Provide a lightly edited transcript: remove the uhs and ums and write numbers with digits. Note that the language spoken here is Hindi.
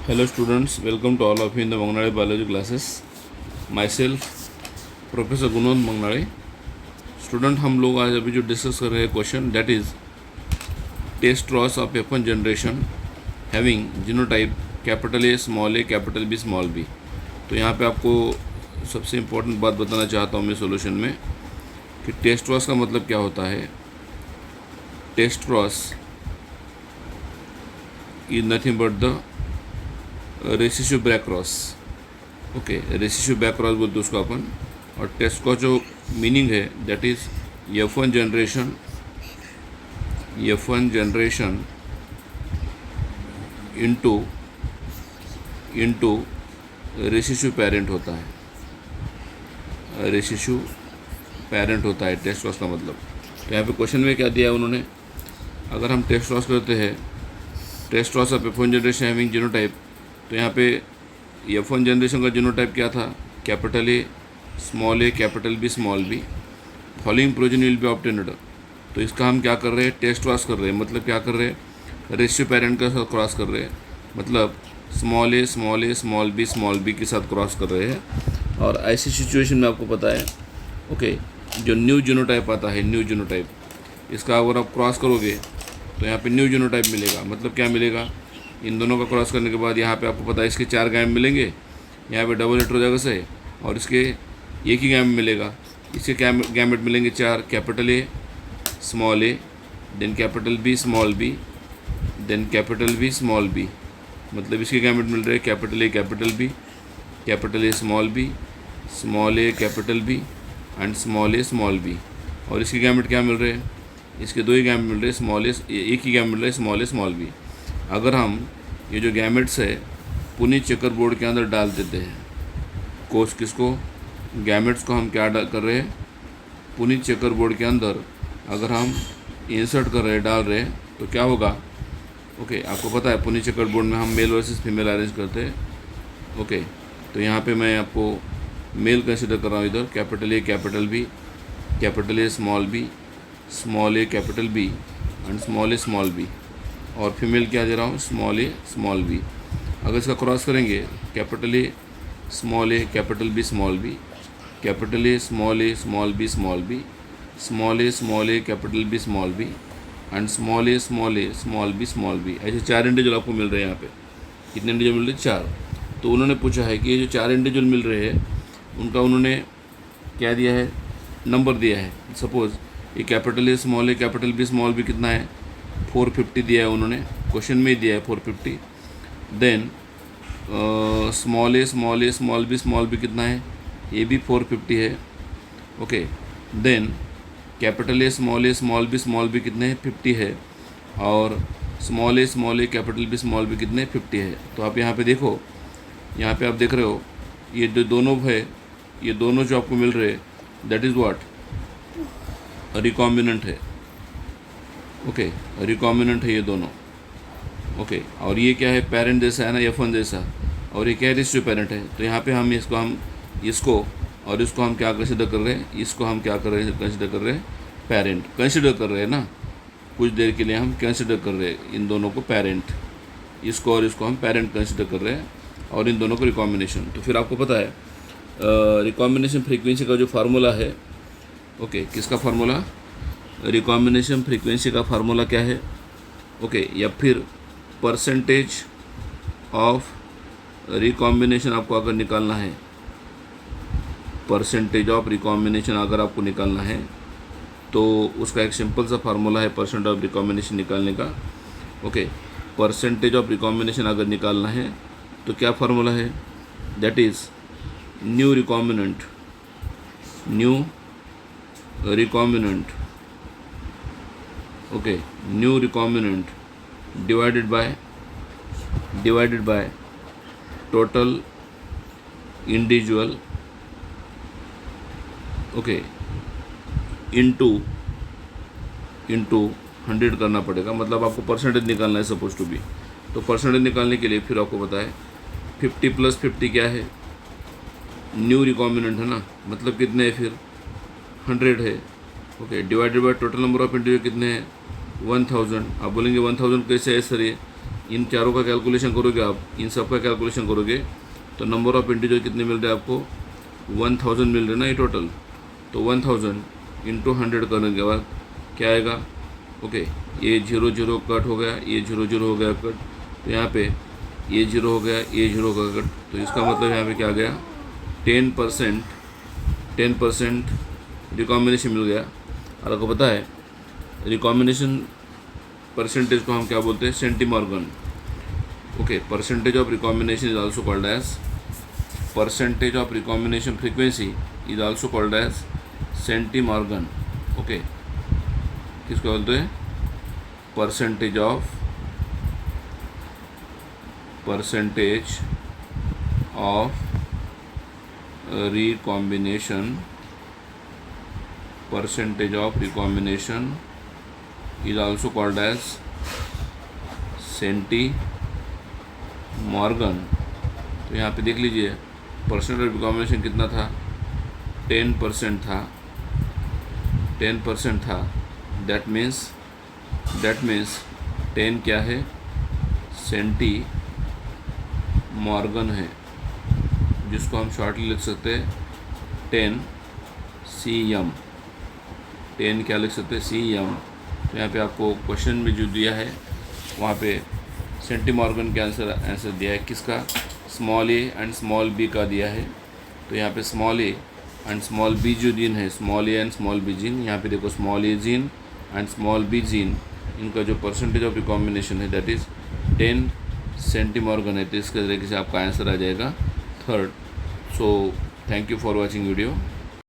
Hello students, welcome to all of you in the Mangnale biology classes. Myself, Professor Gunod Mangnale. Student हम लोग आज अभी जो डिस्कस कर रहे हैं question that is test loss of F1 generation having genotype capital A capital B small B. तो यहाँ पे आपको सबसे इम्पोर्टेंट बात बताना चाहता हूँ मैं सॉल्यूशन में कि टेस्ट लॉस का मतलब क्या होता है। Test loss is nothing but the recessive back cross. Okay, recessive back cross बोलते उसको अपन। और टेस्ट का जो मीनिंग है that is F1 generation into recessive parent होता है। रेसिशियो पेरेंट होता है टेस्ट लॉस का मतलब। तो यहाँ पे क्वेश्चन में क्या दिया है उन्होंने, अगर हम टेस्ट लॉस करते हैं test loss of F1 generation having genotype, तो यहाँ पे F1 जनरेशन का जीनोटाइप क्या था, capital A capital B small B. Following progeny will be obtained. तो इसका हम क्या कर रहे हैं, टेस्ट क्रॉस कर रहे हैं। मतलब क्या कर रहे हैं, रेशियो पेरेंट के साथ क्रॉस कर रहे हैं। मतलब स्मॉल बी के साथ क्रॉस कर रहे हैं। और ऐसी सिचुएशन में आपको पता है ओके, जो न्यू जीनोटाइप आता है, न्यू जीनोटाइप, इसका अगर आप क्रॉस करोगे तो यहाँ पे न्यू जीनोटाइप मिलेगा। मतलब क्या मिलेगा, इन दोनों का क्रॉस करने के बाद यहाँ पे आपको पता है इसके 4 गैमेट मिलेंगे, यहाँ पे डबल हेटेरोजाइगस है और इसके एक ही गैमेट मिलेगा। इसके गैमेट मिलेंगे 4, capital A, then capital B, then capital B, small B. मतलब इसके गैमेट मिल रहे हैं capital A, capital B, capital A, small A, capital B and small B. और इसके गैमेट क्या मिल रहे हैं, इसके 2 ही गैमेट मिल रहे हैं, एक ही गैमेट मिल रहा है स्मॉल बी। अगर हम ये जो गैमेट्स है पुनी चेकर बोर्ड के अंदर डाल देते हैं, कोर्स किसको, गैमेट्स को हम क्या कर रहे हैं, पुनी चेकर बोर्ड के अंदर अगर हम इंसर्ट कर रहे हैं, डाल रहे हैं, तो क्या होगा। ओके, आपको पता है पुनी चेकर बोर्ड में हम मेल वर्सेस फीमेल अरेंज करते हैं। ओके, तो यहाँ पे मैं आपको मेल कंसिडर कर रहा हूँ इधर, capital A, capital B, capital A, small A, capital B and small B. और फीमेल क्या दे रहा हूँ, स्मॉल बी। अगर इसका क्रॉस करेंगे capital A, capital B, small B, capital A, small B, small A, capital B, small B and small A, small B. ऐसे 4 इंडिविजुअल आपको मिल रहे हैं यहाँ पे। कितने इंडिविजुअल मिल रहे हैं, 4। तो उन्होंने पूछा है कि ये जो 4 इंडिविजुअल मिल रहे हैं उनका उन्होंने क्या दिया है, नंबर दिया है। सपोज़ ये capital A, capital B, small B कितना है, 450 दिया है उन्होंने, क्वेश्चन में ही दिया है 450। देन स्मॉल बी कितना है, ये भी 450 है। Okay, then capital A, small B कितने हैं, 50 है। और small A, capital B, small B कितने, 50 है। तो आप यहाँ पे देखो, यहाँ पे आप देख रहे हो ये जो दोनों है, ये दोनों जो आपको मिल रहे हैं दैट इज़ व्हाट, रिकॉम्बिनेंट है। ओके, रिकॉम्बिनेंट है ये दोनों। ओके, और ये क्या है, पेरेंट जैसा है ना, F1 जैसा, और ये क्या है, रेशियो पेरेंट है। तो यहाँ पे हम इसको और इसको हम क्या कंसिडर कर रहे हैं, इसको हम क्या कर रहे हैं, कंसिडर कर रहे हैं पेरेंट, कंसिडर कर रहे हैं ना, कुछ देर के लिए हम कंसिडर कर रहे हैं इन दोनों को पेरेंट, इसको और इसको हम पेरेंट कंसिडर कर रहे हैं, और इन दोनों को रिकॉम्बिनेशन। तो फिर आपको पता है रिकॉम्बिनेशन फ्रीक्वेंसी का जो फार्मूला है, ओके, किसका फार्मूला, रिकॉम्बिनेशन फ्रीक्वेंसी का फार्मूला क्या है, ओके, या फिर परसेंटेज ऑफ रिकॉम्बिनेशन आपको अगर निकालना है, परसेंटेज ऑफ रिकॉम्बिनेशन अगर आपको निकालना है तो उसका एक सिंपल सा फार्मूला है परसेंट ऑफ रिकॉम्बिनेशन निकालने का। ओके, परसेंटेज ऑफ रिकॉम्बिनेशन अगर निकालना है तो क्या फार्मूला है, that is new recombinant okay, new recombinant divided by total individual, okay, into 100 करना पड़ेगा। मतलब आपको परसेंटेज निकालना है सपोज टू बी। तो परसेंटेज निकालने के लिए फिर आपको पता है 50 + 50 क्या है, न्यू रिकॉम्बिनेंट है ना, मतलब कितने है फिर 100 है। Okay, divided by total number of individual कितने हैं, 1000। आप बोलेंगे 1000 कैसे है सर, ये इन चारों का कैलकुलेशन करोगे आप, इन सब का कैलकुलेशन करोगे तो नंबर ऑफ इंटीजर कितने मिल रहे हैं आपको, 1000 मिल रहे ना ये टोटल। तो 1000 इंटू 100 करने के बाद क्या आएगा, ओके ये 0 0 कट हो गया, ये 0 0 हो गया कट, तो यहाँ पे ये 0 हो गया, ये 0 का कट, तो इसका मतलब यहाँ पे क्या आ गया 10% रिकॉम्बिनेशन मिल गया। और आपको पता है रिकॉम्बिनेशन परसेंटेज को हम क्या बोलते हैं, centimorgan. Okay, percentage of recombination is also called as, percentage of recombination frequency is also called as centimorgan. Okay, किसको बोलते हैं, percentage of recombination, percentage of recombination is also called as centimorgan. तो यहाँ पे देख लीजिए परसेंट ऑफ रिकॉम्बिनेशन कितना था, 10% था, 10% था। दैट मीन्स 10 क्या है, सेंटीमॉर्गन है, जिसको हम शॉर्टली लिख सकते हैं 10 CM। 10 क्या लिख सकते हैं, CM। तो यहाँ पे आपको क्वेश्चन में जो दिया है वहाँ पे सेंटीमॉर्गन के आंसर दिया है, किसका, small A and small B का दिया है। तो यहाँ पे small A and small B जो जीन है, small A and small B gene, यहाँ पे देखो small A gene and small B gene, इनका जो परसेंटेज ऑफ रिकॉम्बिनेशन है दैट इज़ 10 सेंटीमॉर्गन है। तो इसके तरीके से आपका आंसर आ जाएगा 3rd। So thank you for watching video.